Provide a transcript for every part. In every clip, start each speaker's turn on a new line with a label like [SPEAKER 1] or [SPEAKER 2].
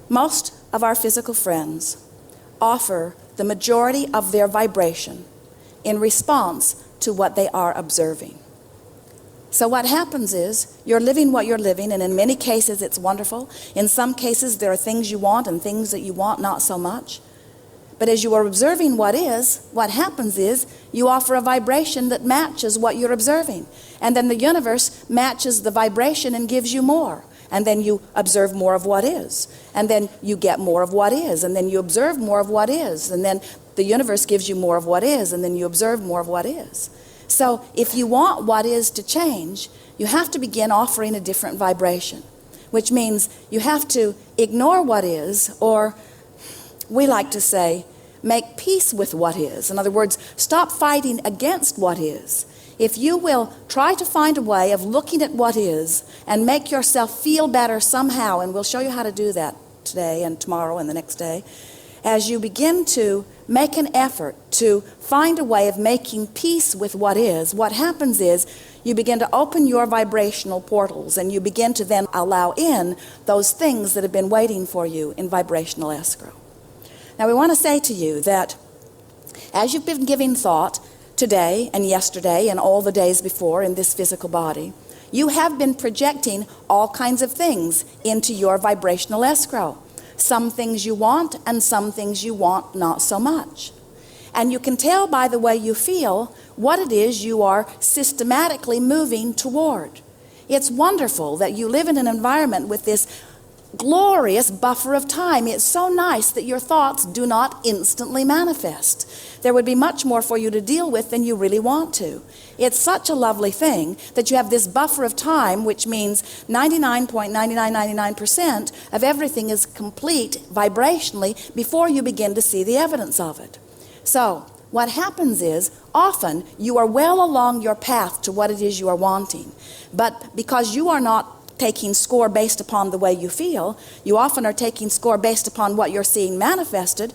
[SPEAKER 1] Most of our physical friends offer the majority of their vibration in response to what they are observing. So what happens is you're living what you're living, and in many cases it's wonderful. In some cases there are things you want and things that you want not so much. But as you are observing what is, what happens is you offer a vibration that matches what you're observing. And then the universe matches the vibration and gives you more. And then you observe more of what is. And then you get more of what is. And then you observe more of what is. And then the universe gives you more of what is. And then you observe more of what is. So if you want what is to change, you have to begin offering a different vibration, which means you have to ignore what is, or we like to say, make peace with what is. In other words, stop fighting against what is. If you will try to find a way of looking at what is and make yourself feel better somehow, and we'll show you how to do that today and tomorrow and the next day, as you begin to make an effort to find a way of making peace with what is, what happens is you begin to open your vibrational portals, and you begin to then allow in those things that have been waiting for you in vibrational escrow. Now we want to say to you that as you've been giving thought today and yesterday and all the days before in this physical body, you have been projecting all kinds of things into your vibrational escrow. Some things you want and some things you want not so much. And you can tell by the way you feel what it is you are systematically moving toward. It's wonderful that you live in an environment with this glorious buffer of time. It's so nice that your thoughts do not instantly manifest. There would be much more for you to deal with than you really want to. It's such a lovely thing that you have this buffer of time, which means 99.9999% of everything is complete vibrationally before you begin to see the evidence of it. So what happens is often you are well along your path to what it is you are wanting, but because you are not taking score based upon the way you feel, you often are taking score based upon what you're seeing manifested.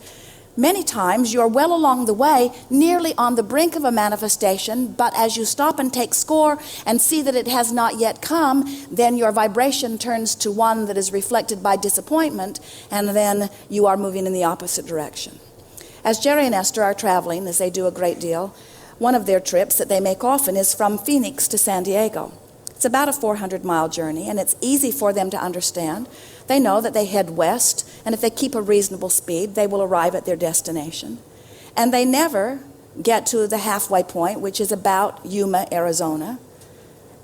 [SPEAKER 1] Many times you're well along the way, nearly on the brink of a manifestation, but as you stop and take score and see that it has not yet come, then your vibration turns to one that is reflected by disappointment, and then you are moving in the opposite direction. As Jerry and Esther are traveling, as they do a great deal, one of their trips that they make often is from Phoenix to San Diego. It's about a 400-mile journey, and it's easy for them to understand. They know that they head west, and if they keep a reasonable speed, they will arrive at their destination. And they never get to the halfway point, which is about Yuma, Arizona,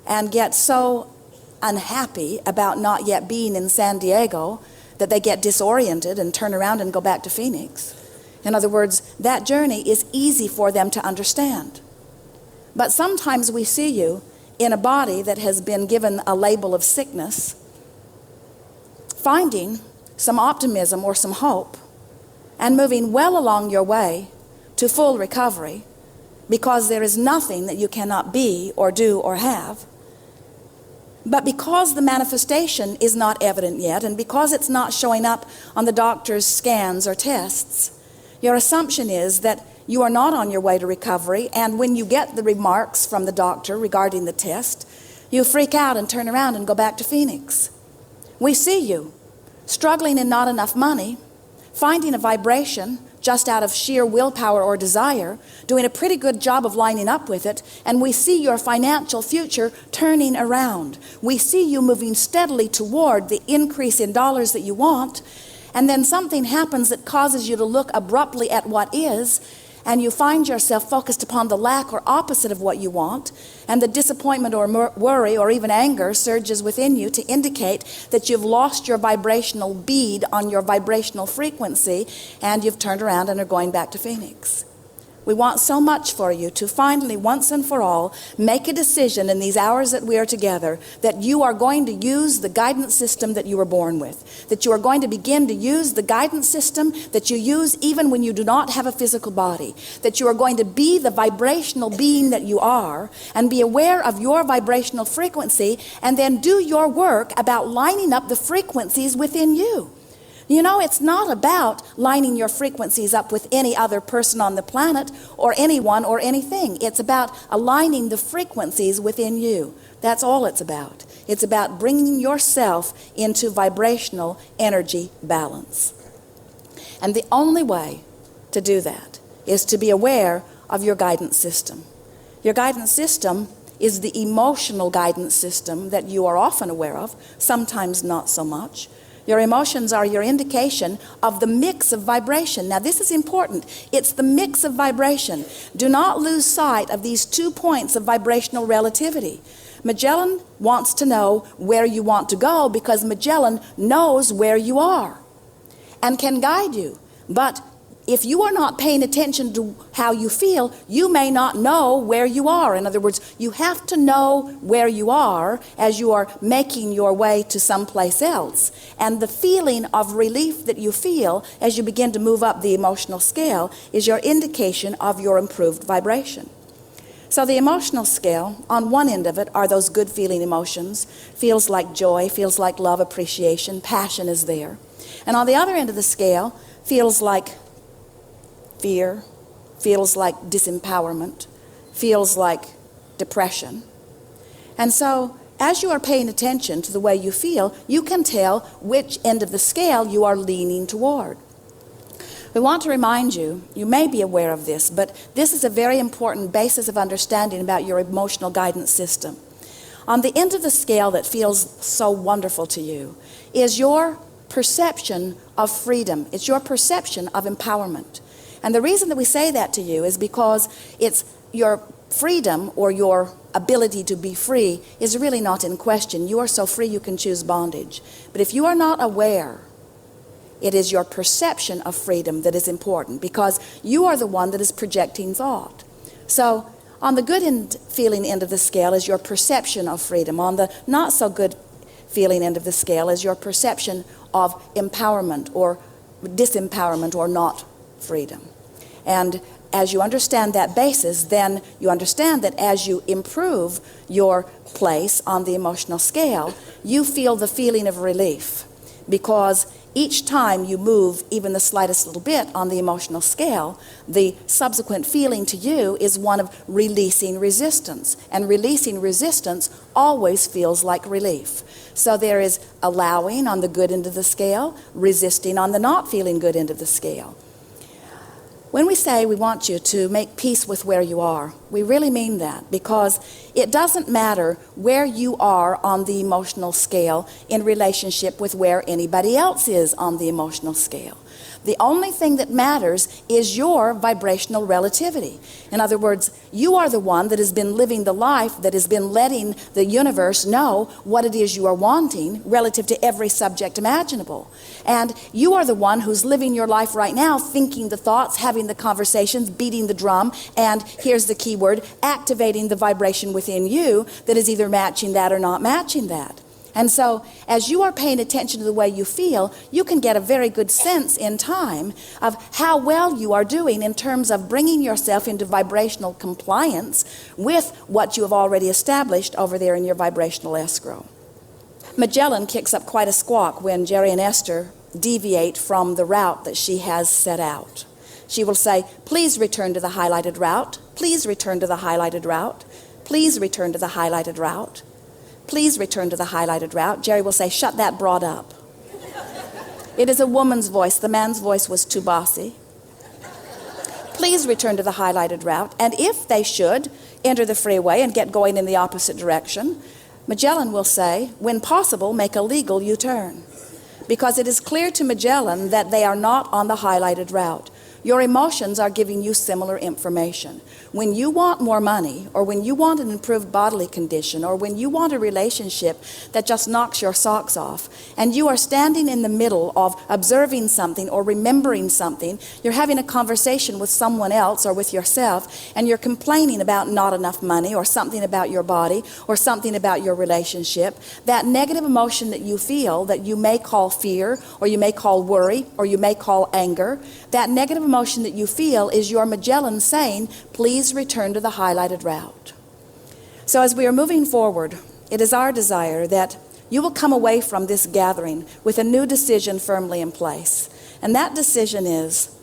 [SPEAKER 1] and get so unhappy about not yet being in San Diego that they get disoriented and turn around and go back to Phoenix. In other words, that journey is easy for them to understand. But sometimes we see you in a body that has been given a label of sickness, finding some optimism or some hope and moving well along your way to full recovery, because there is nothing that you cannot be or do or have. But because the manifestation is not evident yet, and because it's not showing up on the doctor's scans or tests, your assumption is that you are not on your way to recovery, and when you get the remarks from the doctor regarding the test, you freak out and turn around and go back to Phoenix. We see you struggling in not enough money, finding a vibration just out of sheer willpower or desire, doing a pretty good job of lining up with it, and we see your financial future turning around. We see you moving steadily toward the increase in dollars that you want, and then something happens that causes you to look abruptly at what is, and you find yourself focused upon the lack or opposite of what you want, and the disappointment or worry or even anger surges within you to indicate that you've lost your vibrational bead on your vibrational frequency, and you've turned around and are going back to Phoenix. We want so much for you to finally, once and for all, make a decision in these hours that we are together that you are going to use the guidance system that you were born with, that you are going to begin to use the guidance system that you use even when you do not have a physical body, that you are going to be the vibrational being that you are and be aware of your vibrational frequency, and then do your work about lining up the frequencies within you. You know, it's not about lining your frequencies up with any other person on the planet or anyone or anything. It's about aligning the frequencies within you. That's all it's about. It's about bringing yourself into vibrational energy balance. And the only way to do that is to be aware of your guidance system. Your guidance system is the emotional guidance system that you are often aware of, sometimes not so much. Your emotions are your indication of the mix of vibration. Now, this is important. It's the mix of vibration. Do not lose sight of these 2 points of vibrational relativity. Magellan wants to know where you want to go because Magellan knows where you are and can guide you. But if you are not paying attention to how you feel, you may not know where you are. In other words, you have to know where you are as you are making your way to someplace else. And the feeling of relief that you feel as you begin to move up the emotional scale is your indication of your improved vibration. So the emotional scale, on one end of it are those good feeling emotions. Feels like joy, feels like love, appreciation, passion is there. And on the other end of the scale, feels like fear, feels like disempowerment, feels like depression. And so as you are paying attention to the way you feel, you can tell which end of the scale you are leaning toward. We want to remind you, you may be aware of this, but this is a very important basis of understanding about your emotional guidance system. On the end of the scale that feels so wonderful to you is your perception of freedom. It's your perception of empowerment. And the reason that we say that to you is because it's your freedom or your ability to be free is really not in question. You are so free you can choose bondage. But if you are not aware, it is your perception of freedom that is important because you are the one that is projecting thought. So on the good feeling end of the scale is your perception of freedom. On the not so good feeling end of the scale is your perception of empowerment or disempowerment or not freedom. And as you understand that basis, then you understand that as you improve your place on the emotional scale, you feel the feeling of relief because each time you move even the slightest little bit on the emotional scale, the subsequent feeling to you is one of releasing resistance. And releasing resistance always feels like relief. So there is allowing on the good end of the scale, resisting on the not feeling good end of the scale. When we say we want you to make peace with where you are, we really mean that because it doesn't matter where you are on the emotional scale in relationship with where anybody else is on the emotional scale. The only thing that matters is your vibrational relativity. In other words, you are the one that has been living the life that has been letting the universe know what it is you are wanting relative to every subject imaginable. And you are the one who's living your life right now, thinking the thoughts, having the conversations, beating the drum, and here's the key word, activating the vibration within you that is either matching that or not matching that. And so as you are paying attention to the way you feel, you can get a very good sense in time of how well you are doing in terms of bringing yourself into vibrational compliance with what you have already established over there in your vibrational escrow. Magellan kicks up quite a squawk when Jerry and Esther deviate from the route that she has set out. She will say, please return to the highlighted route. Please return to the highlighted route. Please return to the highlighted route. Please return to the highlighted route. Jerry will say, shut that broad up. It is a woman's voice. The man's voice was too bossy. Please return to the highlighted route. And if they should enter the freeway and get going in the opposite direction, Magellan will say, when possible, make a legal U-turn. Because it is clear to Magellan that they are not on the highlighted route. Your emotions are giving you similar information. When you want more money, or when you want an improved bodily condition, or when you want a relationship that just knocks your socks off, and you are standing in the middle of observing something or remembering something, you're having a conversation with someone else or with yourself, and you're complaining about not enough money, or something about your body, or something about your relationship, that negative emotion that you feel, that you may call fear, or you may call worry, or you may call anger, that negative emotion that you feel is your Magellan saying, please return to the highlighted route. So as we are moving forward, it is our desire that you will come away from this gathering with a new decision firmly in place. And that decision is,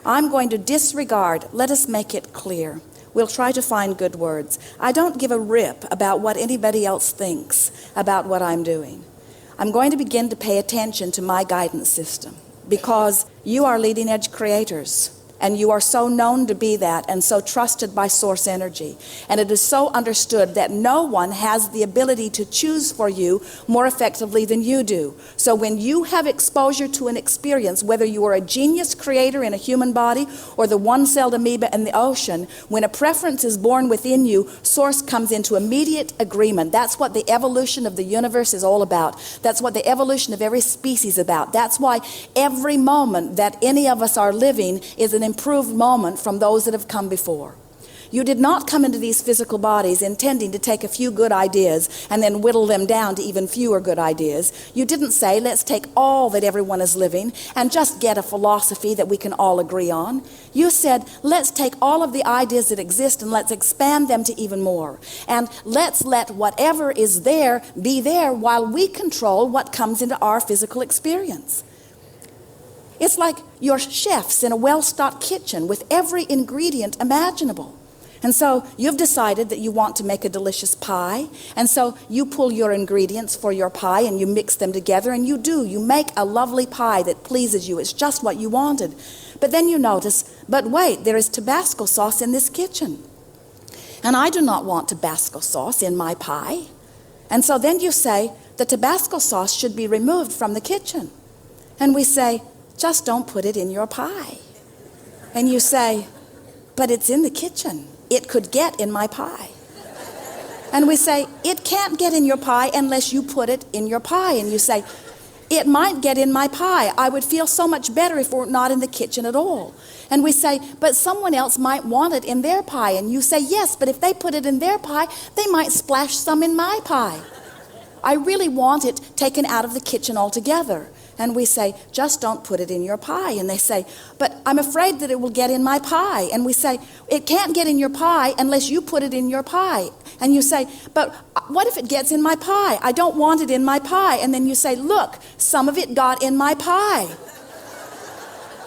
[SPEAKER 1] I'm going to disregard, let us make it clear, We'll try to find good words. I don't give a rip about what anybody else thinks about what I'm doing. I'm going to begin to pay attention to my guidance system, because you are leading edge creators. And you are so known to be that, and so trusted by source energy. And it is so understood that no one has the ability to choose for you more effectively than you do. So when you have exposure to an experience, whether you are a genius creator in a human body or the one-celled amoeba in the ocean, when a preference is born within you, source comes into immediate agreement. That's what the evolution of the universe is all about. That's what the evolution of every species is about. That's why every moment that any of us are living is an improved moment from those that have come before. You did not come into these physical bodies intending to take a few good ideas and then whittle them down to even fewer good ideas. You didn't say, let's take all that everyone is living and just get a philosophy that we can all agree on. You said, let's take all of the ideas that exist and let's expand them to even more. And let's let whatever is there be there while we control what comes into our physical experience. It's like you're chefs in a well-stocked kitchen with every ingredient imaginable. And so you've decided that you want to make a delicious pie. And so you pull your ingredients for your pie and you mix them together, and you make a lovely pie that pleases you. It's just what you wanted. But then you notice, but wait, there is Tabasco sauce in this kitchen. And I do not want Tabasco sauce in my pie. And so then you say, the Tabasco sauce should be removed from the kitchen. And we say, just don't put it in your pie. And you say, but it's in the kitchen. It could get in my pie. And we say, it can't get in your pie unless you put it in your pie. And you say, it might get in my pie. I would feel so much better if we're not in the kitchen at all. And we say, but someone else might want it in their pie. And you say, yes, but if they put it in their pie, they might splash some in my pie. I really want it taken out of the kitchen altogether. And we say, just don't put it in your pie. And they say, but I'm afraid that it will get in my pie. And we say, it can't get in your pie unless you put it in your pie. And you say, but what if it gets in my pie? I don't want it in my pie. And then you say, look, some of it got in my pie.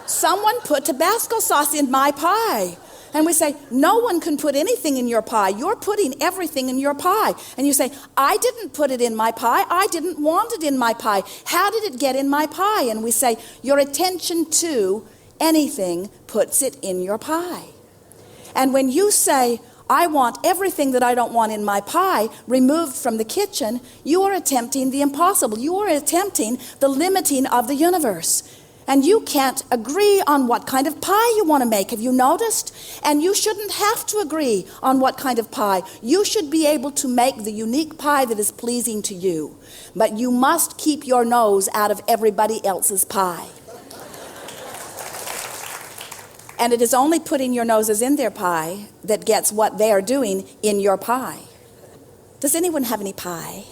[SPEAKER 1] Someone put Tabasco sauce in my pie. And we say, no one can put anything in your pie. You're putting everything in your pie. And you say, I didn't put it in my pie. I didn't want it in my pie. How did it get in my pie? And we say, your attention to anything puts it in your pie. And when you say, I want everything that I don't want in my pie removed from the kitchen, you are attempting the impossible. You are attempting the limiting of the universe. And you can't agree on what kind of pie you want to make. Have you noticed? And you shouldn't have to agree on what kind of pie. You should be able to make the unique pie that is pleasing to you. But you must keep your nose out of everybody else's pie. And it is only putting your noses in their pie that gets what they are doing in your pie. Does anyone have any pie?